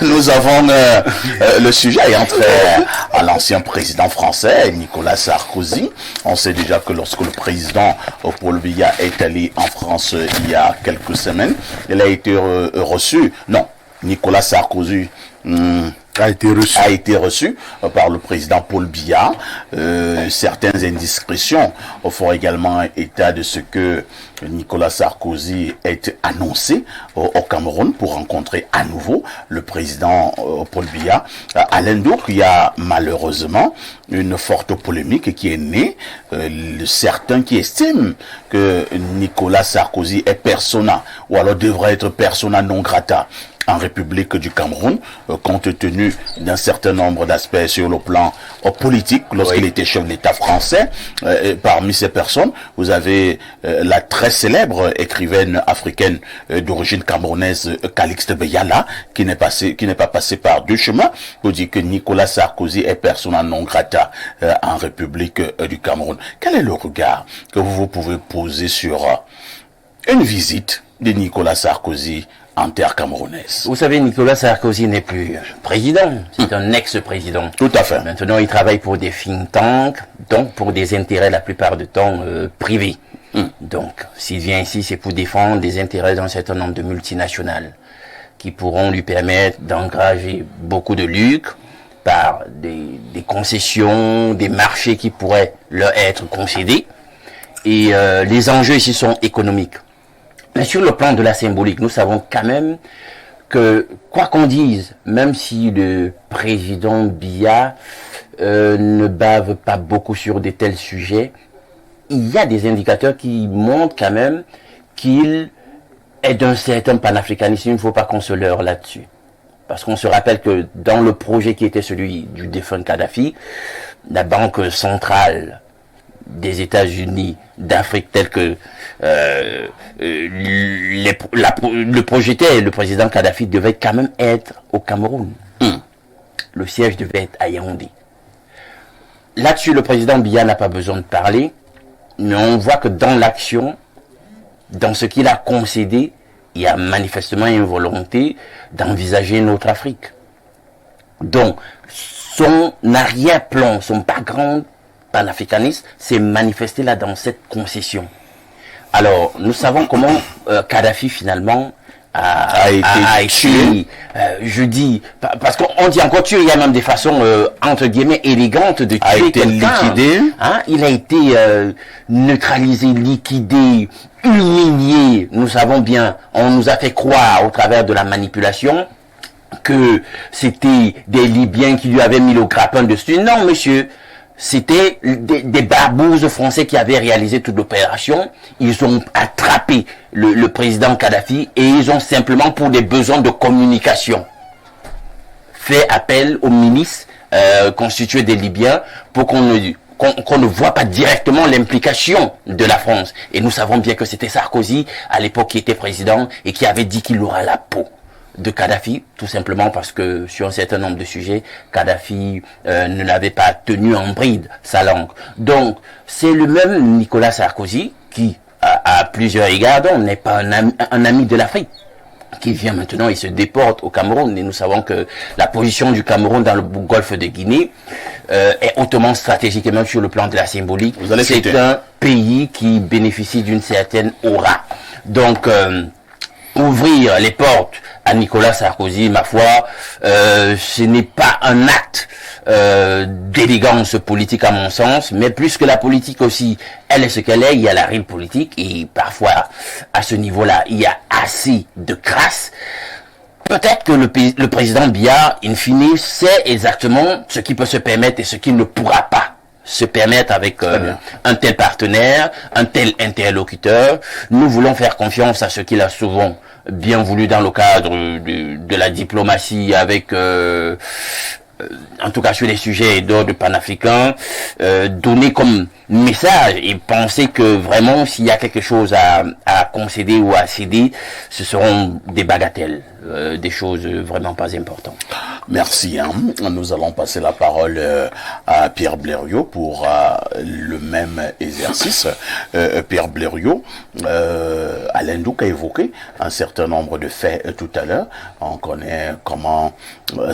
nous avons le sujet est entré à l'ancien président français, Nicolas Sarkozy. On sait déjà que lorsque le président Paul Biya est allé en France il y a quelques semaines, il a été reçu. Non, Nicolas Sarkozy a été reçu par le président Paul Biya. Certaines indiscrétions font également état de ce que Nicolas Sarkozy est annoncé au Cameroun pour rencontrer à nouveau le président Paul Biya. À l'Indouk, il y a malheureusement une forte polémique qui est née. Certains qui estiment que Nicolas Sarkozy est persona, ou alors devrait être persona non grata en République du Cameroun, compte tenu d'un certain nombre d'aspects sur le plan politique, lorsqu'il était chef d'État français. Parmi ces personnes, vous avez la très célèbre écrivaine africaine d'origine camerounaise, Calixte Beyala, qui n'est pas passée par deux chemins, pour dire que Nicolas Sarkozy est persona non grata en République du Cameroun. Quel est le regard que vous pouvez poser sur une visite de Nicolas Sarkozy en terre camerounaise? Vous savez, Nicolas Sarkozy n'est plus président, c'est un ex-président. Tout à fait. Maintenant, il travaille pour des think tanks, donc pour des intérêts la plupart du temps privés. Donc, s'il vient ici, c'est pour défendre des intérêts d'un certain nombre de multinationales qui pourront lui permettre d'engager beaucoup de lucre par des concessions, des marchés qui pourraient leur être concédés. Et les enjeux ici sont économiques. Mais sur le plan de la symbolique, nous savons quand même que, quoi qu'on dise, même si le président Biya ne bave pas beaucoup sur de tels sujets, il y a des indicateurs qui montrent quand même qu'il est d'un certain panafricanisme. Il ne faut pas qu'on se leurre là-dessus. Parce qu'on se rappelle que dans le projet qui était celui du défunt Kadhafi, la Banque centrale des États-Unis d'Afrique, tel que le projetait le président Kadhafi, devait quand même être au Cameroun. Le siège devait être à Yaoundé. Là-dessus, le président Biya n'a pas besoin de parler, mais on voit que dans l'action, dans ce qu'il a concédé, il y a manifestement une volonté d'envisager une autre Afrique. Donc, son arrière-plan, son background panafricaniste s'est manifesté là dans cette concession. Alors, nous savons comment Kadhafi finalement a été tué. Je dis, parce qu'on dit encore tué, il y a même des façons entre guillemets élégantes de tuer. A été liquidé. Hein? Il a été neutralisé, liquidé, humilié. Nous savons bien, on nous a fait croire au travers de la manipulation que c'était des Libyens qui lui avaient mis le grappin dessus. Non, monsieur. C'était des barbouzes français qui avaient réalisé toute l'opération. Ils ont attrapé le président Kadhafi et ils ont simplement, pour des besoins de communication, fait appel aux milices constituées des Libyens pour qu'on ne voit pas directement l'implication de la France. Et nous savons bien que c'était Sarkozy, à l'époque, qui était président et qui avait dit qu'il aura la peau de Kadhafi, tout simplement parce que sur un certain nombre de sujets, Kadhafi ne l'avait pas tenu en bride sa langue. Donc, c'est le même Nicolas Sarkozy qui, à plusieurs égards, n'est pas un ami de l'Afrique, qui vient maintenant et se déporte au Cameroun. Et nous savons que la position du Cameroun dans le golfe de Guinée est hautement stratégique, et même sur le plan de la symbolique. C'est un pays qui bénéficie d'une certaine aura. Donc, ouvrir les portes à Nicolas Sarkozy, ma foi, ce n'est pas un acte d'élégance politique à mon sens, mais plus que la politique aussi, elle est ce qu'elle est, il y a la réelle politique, et parfois, à ce niveau-là, il y a assez de crasse. Peut-être que le président Biya, in fine, sait exactement ce qu'il peut se permettre et ce qu'il ne pourra pas se permettre avec un tel partenaire, un tel interlocuteur. Nous voulons faire confiance à ce qu'il a souvent bien voulu dans le cadre de la diplomatie avec en tout cas sur les sujets d'ordre panafricain, donner comme message et penser que vraiment s'il y a quelque chose à concéder ou à céder, ce seront des bagatelles, des choses vraiment pas importantes. Merci. Nous allons passer la parole à Pierre Blériot pour le même exercice. Pierre Blériot, Alain Douc a évoqué un certain nombre de faits tout à l'heure. On connaît comment le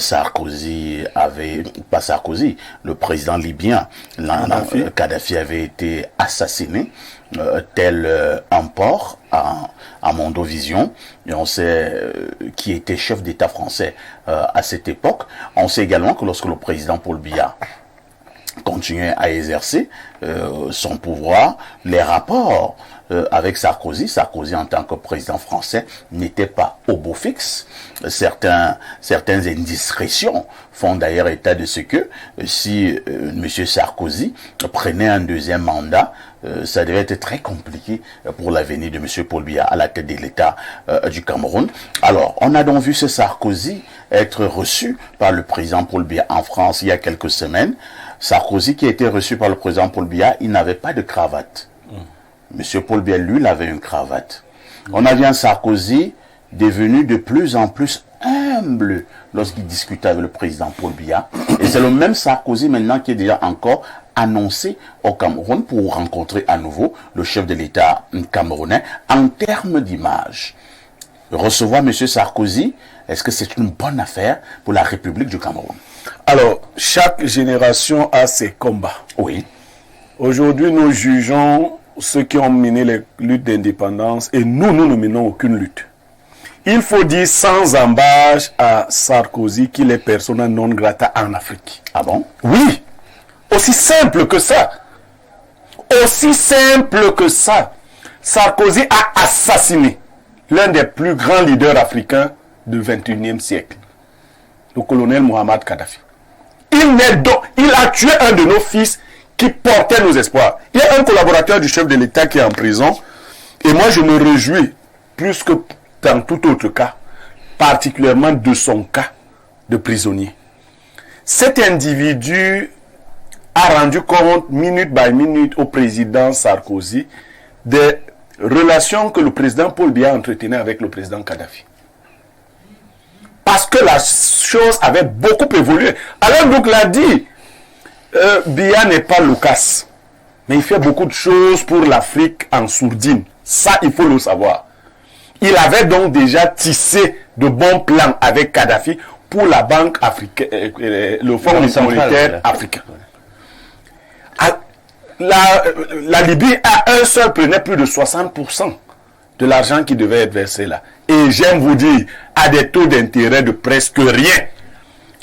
président libyen, Kadhafi avait été assassiné. Tel un porc à Mondovision, et on sait qui était chef d'État français à cette époque. On sait également que lorsque le président Paul Biya continuait à exercer son pouvoir, les rapports avec Sarkozy en tant que président français n'étaient pas au beau fixe. Certaines indiscrétions font d'ailleurs état de ce que si M. Sarkozy prenait un deuxième mandat, ça devait être très compliqué pour l'avenir de M. Paul Biya à la tête de l'État du Cameroun. Alors, on a donc vu ce Sarkozy être reçu par le président Paul Biya en France il y a quelques semaines. Sarkozy qui a été reçu par le président Paul Biya, il n'avait pas de cravate. M. Paul Biya, lui, il avait une cravate. On a vu un Sarkozy devenu de plus en plus humble lorsqu'il discutait avec le président Paul Biya. Et c'est le même Sarkozy maintenant qui est déjà encore annoncé au Cameroun pour rencontrer à nouveau le chef de l'État camerounais. En termes d'image, recevoir M. Sarkozy, est-ce que c'est une bonne affaire pour la République du Cameroun? Alors, chaque génération a ses combats. Oui. Aujourd'hui, nous jugeons ceux qui ont mené les luttes d'indépendance et nous ne menons aucune lutte. Il faut dire sans embâche à Sarkozy qu'il est persona non grata en Afrique. Ah bon? Oui. Aussi simple que ça. Aussi simple que ça. Sarkozy a assassiné l'un des plus grands leaders africains du XXIe siècle, le colonel Mohamed Kadhafi. Il a tué un de nos fils qui portait nos espoirs. Il y a un collaborateur du chef de l'État qui est en prison. Et moi, je me réjouis, plus que dans tout autre cas, particulièrement de son cas de prisonnier. Cet individu a rendu compte, minute by minute, au président Sarkozy des relations que le président Paul Biya entretenait avec le président Kadhafi. Parce que la chose avait beaucoup évolué. Alain Douc l'a dit, Biya n'est pas Lucas, mais il fait beaucoup de choses pour l'Afrique en sourdine. Ça, il faut le savoir. Il avait donc déjà tissé de bons plans avec Kadhafi pour la Banque africaine, le Fonds monétaire africain. La Libye, à un seul, prenait plus de 60% de l'argent qui devait être versé là. Et j'aime vous dire, à des taux d'intérêt de presque rien.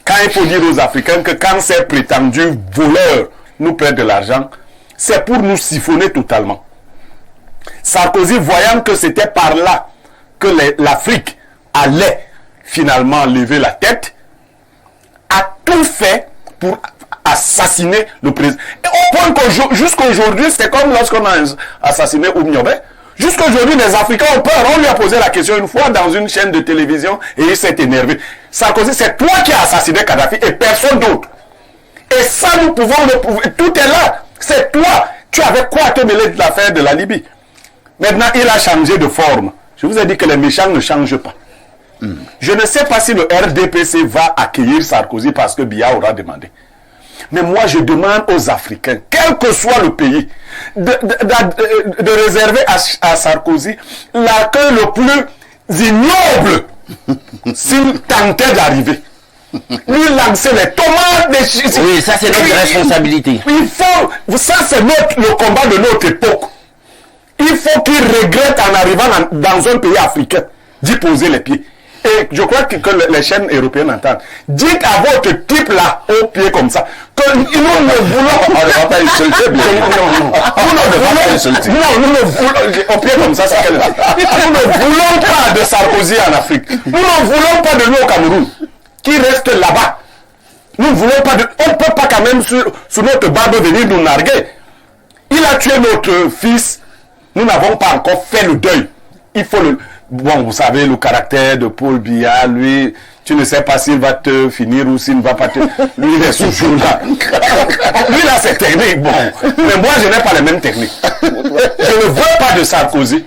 Quand il faut dire aux Africains que quand ces prétendus voleurs nous prêtent de l'argent, c'est pour nous siphonner totalement. Sarkozy, voyant que c'était par là que l'Afrique allait finalement lever la tête, a tout fait pour assassiner le président. Et au point que jusqu'aujourd'hui, c'est comme lorsqu'on a assassiné Oumniobé. Jusqu'aujourd'hui, les Africains ont peur. On lui a posé la question une fois dans une chaîne de télévision et il s'est énervé. Sarkozy, c'est toi qui as assassiné Kadhafi et personne d'autre. Et ça, nous pouvons le prouver. Tout est là. C'est toi. Tu avais quoi à te mêler de l'affaire de la Libye? Maintenant, il a changé de forme. Je vous ai dit que les méchants ne changent pas. Je ne sais pas si le RDPC va accueillir Sarkozy parce que Biya aura demandé. Mais moi, je demande aux Africains, quel que soit le pays, de réserver à Sarkozy l'accueil le plus ignoble s'il tentait d'arriver. Lui lancer les tomates, Oui, ça c'est notre responsabilité. Il faut, ça c'est le combat de notre époque. Il faut qu'il regrette en arrivant dans un pays africain d'y poser les pieds. Et je crois que les chaînes européennes entendent. Dites à votre type là, au pied comme ça, que nous ne voulons... On ne va pas insulter, bien. Non, nous ne voulons... Au pied comme ça, c'est quel... Nous ne voulons pas de Sarkozy en Afrique. Nous ne voulons pas de lui au Cameroun, qui reste là-bas. Nous ne voulons pas de... On ne peut pas quand même sur notre barbe venir nous narguer. Il a tué notre fils. Nous n'avons pas encore fait le deuil. Il faut le... Bon, vous savez, le caractère de Paul Biya, lui, tu ne sais pas s'il va te finir ou s'il ne va pas te... Lui, il est toujours là. Lui, là, c'est technique, bon. Mais moi, je n'ai pas les mêmes techniques. Je ne veux pas de Sarkozy.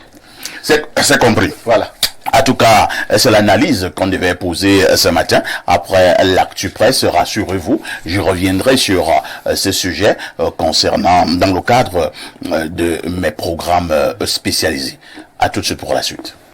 C'est compris. Voilà. En tout cas, ça, c'est l'analyse qu'on devait poser ce matin. Après l'actu presse, rassurez-vous, je reviendrai sur ce sujet concernant, dans le cadre de mes programmes spécialisés. À tout de suite pour la suite.